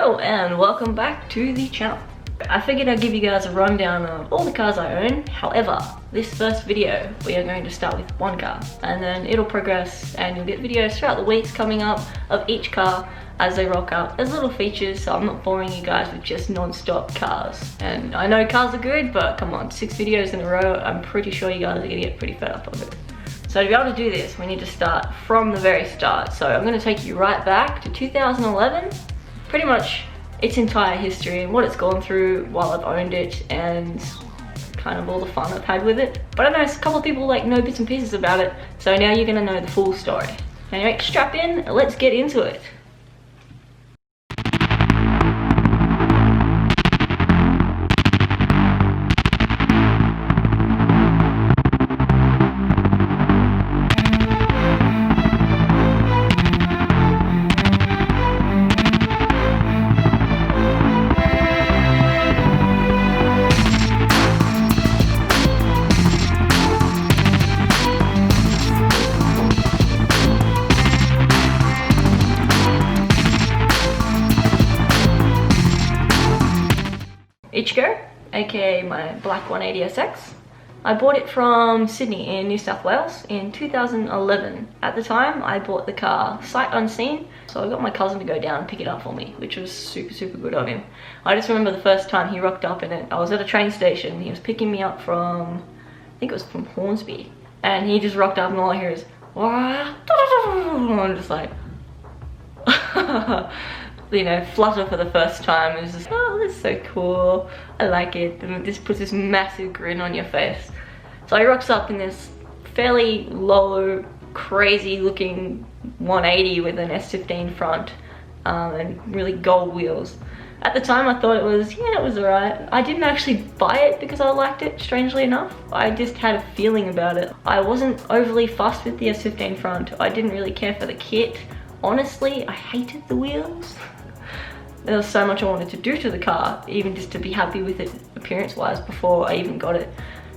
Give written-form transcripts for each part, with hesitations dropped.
Hello and welcome back to the channel. I figured I'd give you guys a rundown of all the cars I own. However, this first video we are going to start with one car and then it'll progress and you'll get videos throughout the weeks coming up of each car as they rock up. There's little features, so I'm not boring you guys with just non-stop cars. And I know cars are good, but come on, 6 videos in a row, I'm pretty sure you guys are gonna get pretty fed up of it. So to be able to do this, we need to start from the very start. So I'm gonna take you right back to 2011, pretty much its entire history and what it's gone through while I've owned it and kind of all the fun I've had with it. But I know a couple of people like know bits and pieces about it, so now you're gonna know the full story. Anyway, strap in, let's get into it. Ichigo, aka my black 180SX. I bought it from Sydney in New South Wales in 2011. At the time, I bought the car sight unseen, so I got my cousin to go down and pick it up for me, which was super good of him. I just remember the first time he rocked up in it. I was at a train station, he was picking me up from, I think it was from Hornsby, and he just rocked up and all I hear is, wah, and I'm just like, you know, flutter for the first time. It was just, oh, this is so cool, I like it, and it just puts this massive grin on your face. So he rocks up in this fairly low, crazy looking 180 with an S15 front and really gold wheels. At the time I thought it was, yeah, it was alright. I didn't actually buy it because I liked it, strangely enough. I just had a feeling about it. I wasn't overly fussed with the S15 front. I didn't really care for the kit. Honestly, I hated the wheels. There was so much I wanted to do to the car, even just to be happy with it appearance-wise before I even got it.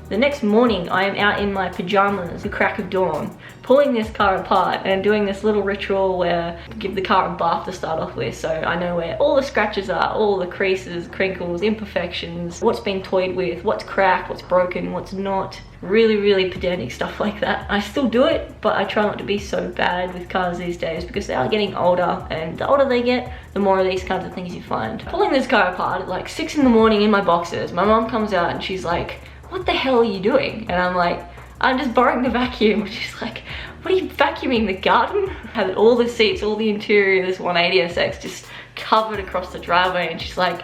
The next morning, I am out in my pajamas, the crack of dawn, pulling this car apart and doing this little ritual where I give the car a bath to start off with, so I know where all the scratches are, all the creases, crinkles, imperfections, what's been toyed with, what's cracked, what's broken, what's not. Really pedantic stuff like that. I still do it, but I try not to be so bad with cars these days because they are getting older, and the older they get, the more of these kinds of things you find. Pulling this car apart at like 6 in the morning in my boxers, my mom comes out and she's like, what the hell are you doing? And I'm like, I'm just borrowing the vacuum. She's like, what are you vacuuming, the garden? Had all the seats, all the interior of this 180SX just covered across the driveway, and she's like,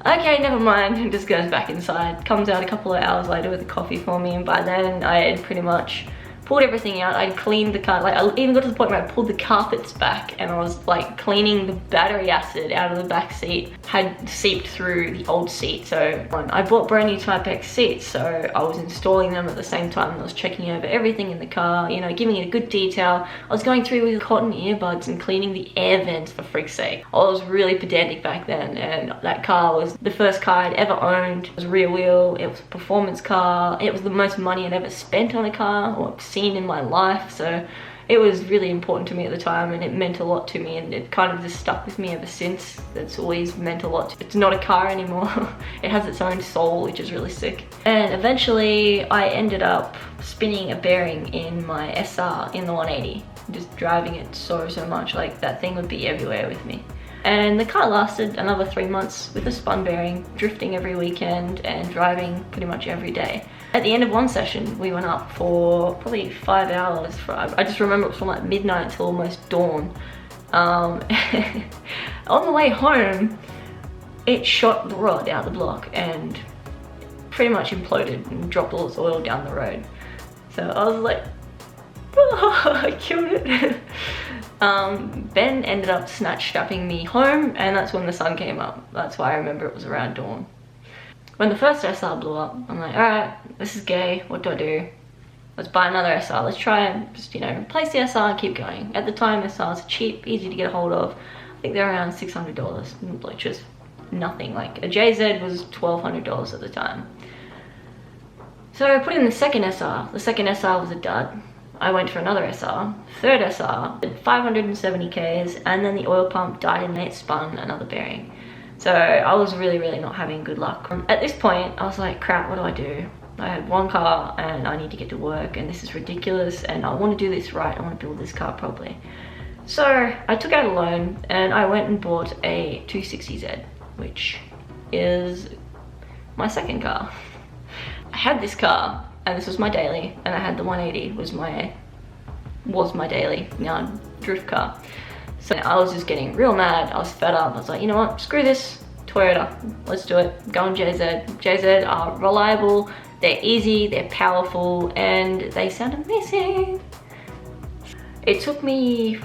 okay, never mind, and just goes back inside. Comes out a couple of hours later with a coffee for me, and by then I had pretty much pulled everything out. I'd cleaned the car, like I even got to the point where I pulled the carpets back and I was like cleaning the battery acid out of the back seat. Had seeped through the old seat, so I bought brand new Type X seats, so I was installing them at the same time I was checking over everything in the car, you know, giving it a good detail. I was going through with cotton earbuds and cleaning the air vents, for freak's sake. I was really pedantic back then, and that car was the first car I'd ever owned. It was rear wheel, it was a performance car, it was the most money I'd ever spent on a car or seen in my life, so it was really important to me at the time, and it meant a lot to me, and it kind of just stuck with me ever since. It's always meant a lot. It's not a car anymore. It has its own soul, which is really sick. And eventually I ended up spinning a bearing in my SR in the 180, just driving it so much, like that thing would be everywhere with me. And the car lasted another 3 months with a spun bearing, drifting every weekend and driving pretty much every day. At the end of one session, we went up for probably 5 hours. I just remember it was from like midnight till almost dawn. On the way home, it shot the rod out the block and pretty much imploded and dropped all its oil down the road. So I was like, oh, I killed it. Ben ended up snatch strapping me home, and that's when the sun came up. That's why I remember it was around dawn. When the first SR blew up, I'm like, alright, this is gay, what do I do? Let's buy another SR, let's try and just, you know, replace the SR and keep going. At the time, SRs are cheap, easy to get a hold of. I think they're around $600, like just nothing. Like a JZ was $1,200 at the time. So I put in the second SR. The second SR was a dud. I went for another SR, third SR, did 570 Ks, and then the oil pump died and it spun another bearing. So I was really not having good luck. At this point, I was like, crap, what do I do? I had one car and I need to get to work and this is ridiculous and I want to do this right. I want to build this car properly. So I took out a loan and I went and bought a 260Z, which is my second car. I had this car and this was my daily, and I had the 180 was my daily, now drift car. So I was just getting real mad. I was fed up. I was like, you know what, screw this, Toyota, let's do it. Go on JZ. JZ are reliable, they're easy, they're powerful, and they sound amazing. It took me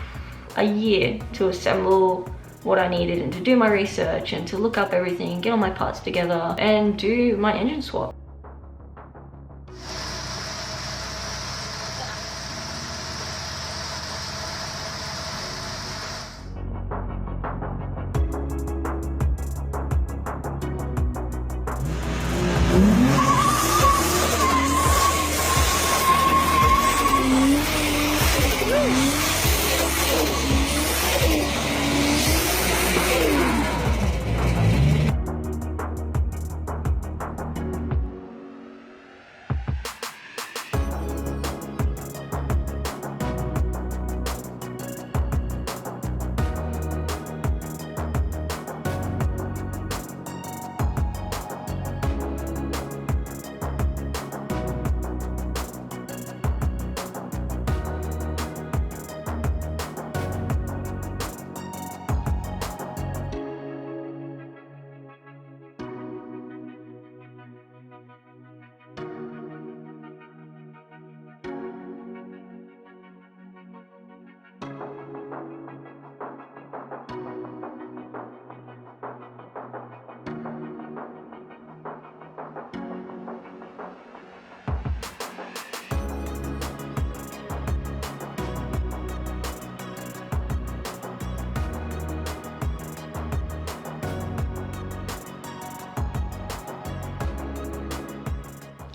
a year to assemble what I needed and to do my research and to look up everything, get all my parts together and do my engine swap.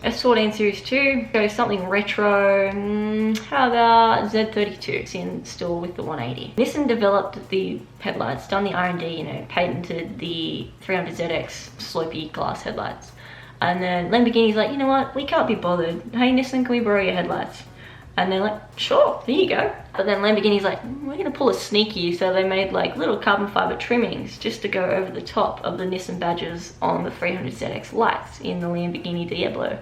S14 Series 2, go something retro, how about Z32, in still with the 180. Nissan developed the headlights, done the R&D, you know, patented the 300ZX slopey glass headlights. And then Lamborghini's like, you know what, we can't be bothered. Hey Nissan, can we borrow your headlights? And they're like, sure, here you go. But then Lamborghini's like, we're gonna pull a sneaky, so they made like little carbon fiber trimmings just to go over the top of the Nissan badges on the 300ZX lights in the Lamborghini Diablo.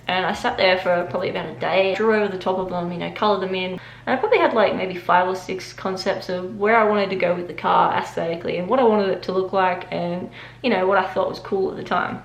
And I sat there for probably about a day, drew over the top of them, you know, colored them in. And I probably had like maybe 5 or 6 concepts of where I wanted to go with the car aesthetically and what I wanted it to look like and, you know, what I thought was cool at the time.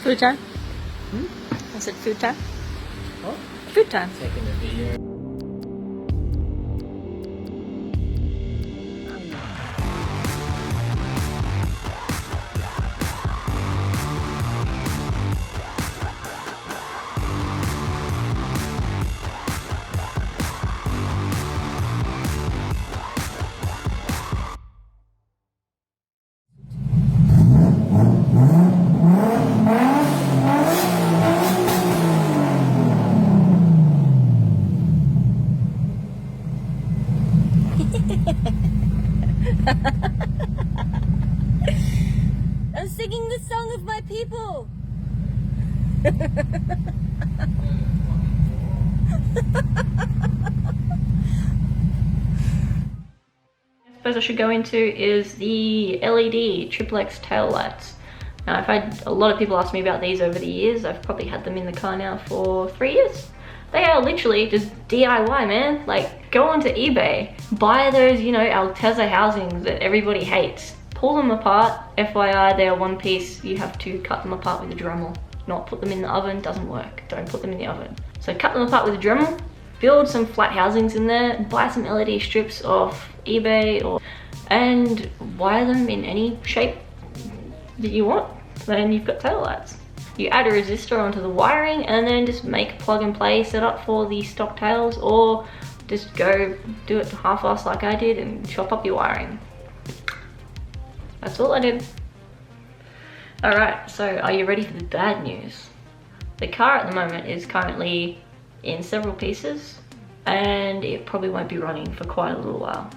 Food time? I said food time? What? Food time. Second of the year. Suppose I should go into is the LED XXX tail lights. Now I've had a lot of people ask me about these over the years. I've probably had them in the car now for 3 years. They are literally just DIY, man. Like, go onto eBay, buy those, you know, Alteza housings that everybody hates. Pull them apart. FYI, they are one piece. You have to cut them apart with a Dremel. Not put them in the oven, doesn't work. Don't put them in the oven. So cut them apart with a Dremel, build some flat housings in there, buy some LED strips off eBay and wire them in any shape that you want. Then you've got tail lights. You add a resistor onto the wiring and then just make a plug and play setup for the stock tails, or just go do it half-assed like I did and chop up your wiring. That's all I did. Alright, so are you ready for the bad news? The car at the moment is currently in several pieces and it probably won't be running for quite a little while.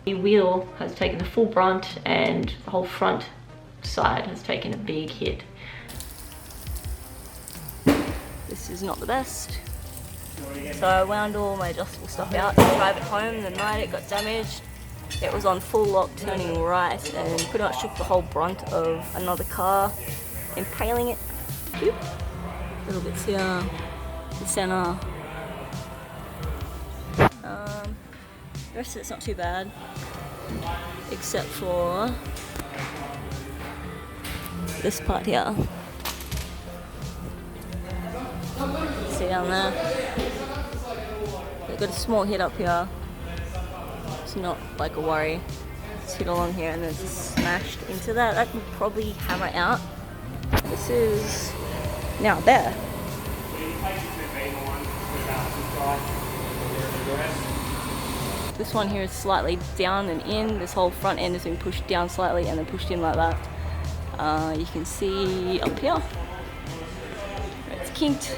The wheel has taken the full brunt and the whole front side has taken a big hit. This is not the best. So I wound all my adjustable stuff out to drive it home the night it got damaged. It was on full lock turning right and pretty much took the whole brunt of another car, impaling it. Little bits here, the center. The rest of it's not too bad, except for this part here. See down there? They've got a small hit up here. It's not like a worry. It's hit along here and it's smashed into that. I can probably hammer it out. This is now there. This one here is slightly down and in. This whole front end has been pushed down slightly and then pushed in like that. You can see up here, it's kinked.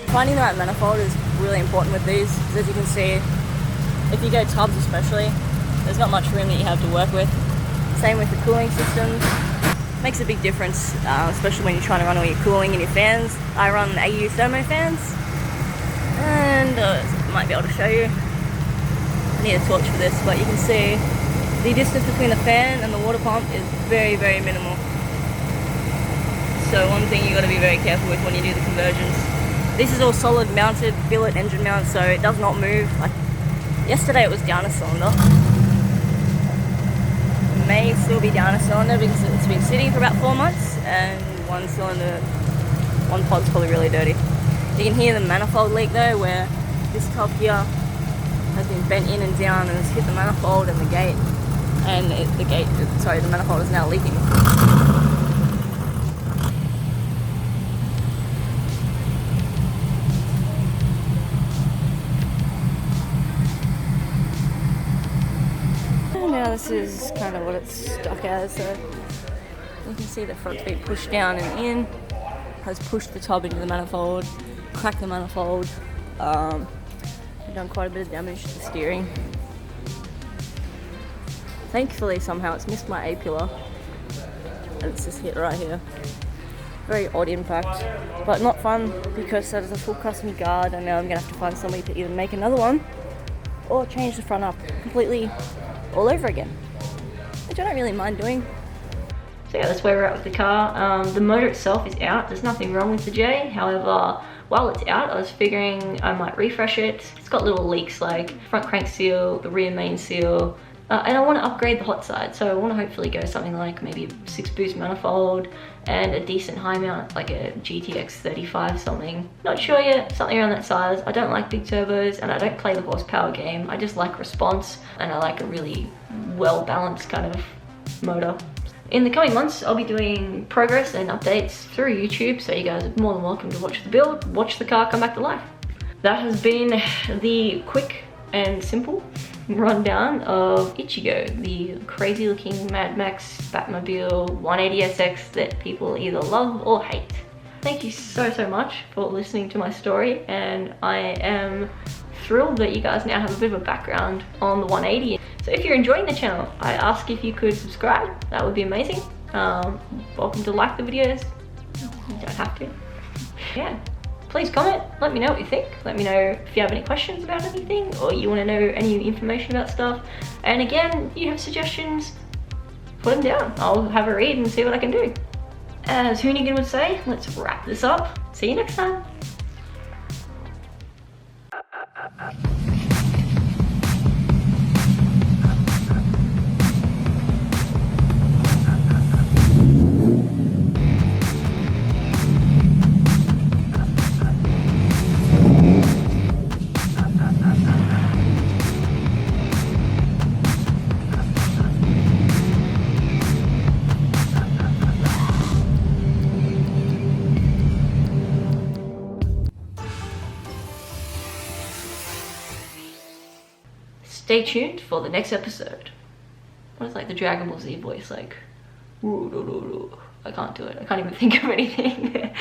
Finding the right manifold is really important with these, because as you can see, if you go tubs especially, there's not much room that you have to work with. Same with the cooling systems. Makes a big difference, especially when you're trying to run all your cooling and your fans. I run AU thermo fans, and I might be able to show you. I need a torch for this, but you can see the distance between the fan and the water pump is very, very minimal. So one thing you got to be very careful with when you do the conversions. This is all solid mounted billet engine mount, so it does not move. Yesterday it was down a cylinder. It may still be down a cylinder because it's been sitting for about 4 months, and one pod's probably really dirty. You can hear the manifold leak though, where this top here has been bent in and down and has hit the manifold and the gate, and the manifold is now leaking. Now this is kind of what it's stuck as, so you can see the front's been pushed down and in, has pushed the tub into the manifold, cracked the manifold, and done quite a bit of damage to the steering. Thankfully somehow it's missed my A-pillar and it's just hit right here. Very odd impact, but not fun because that is a full custom guard, and now I'm going to have to find somebody to either make another one or change the front up completely all over again, which I don't really mind doing. So yeah, that's where we're at with the car. The motor itself is out. There's nothing wrong with the J. However, while it's out, I was figuring I might refresh it. It's got little leaks like front crank seal, the rear main seal, and I want to upgrade the hot side. So I want to hopefully go something like maybe a 6 boost manifold and a decent high mount, like a GTX 35 something. Not sure yet, something around that size. I don't like big turbos and I don't play the horsepower game. I just like response, and I like a really well balanced kind of motor. In the coming months, I'll be doing progress and updates through YouTube, so you guys are more than welcome to watch the build, watch the car come back to life. That has been the quick and simple rundown of Ichigo, the crazy looking Mad Max Batmobile 180SX that people either love or hate. Thank you so much for listening to my story, and I am thrilled that you guys now have a bit of a background on the 180. So if you're enjoying the channel, I ask if you could subscribe. That would be amazing. Welcome to like the videos. You don't have to. Yeah. Please comment, let me know what you think. Let me know if you have any questions about anything or you want to know any information about stuff. And again, if you have suggestions, put them down. I'll have a read and see what I can do. As Hoonigan would say, let's wrap this up. See you next time. Stay tuned for the next episode. What is like the Dragon Ball Z voice like? I can't do it. I can't even think of anything.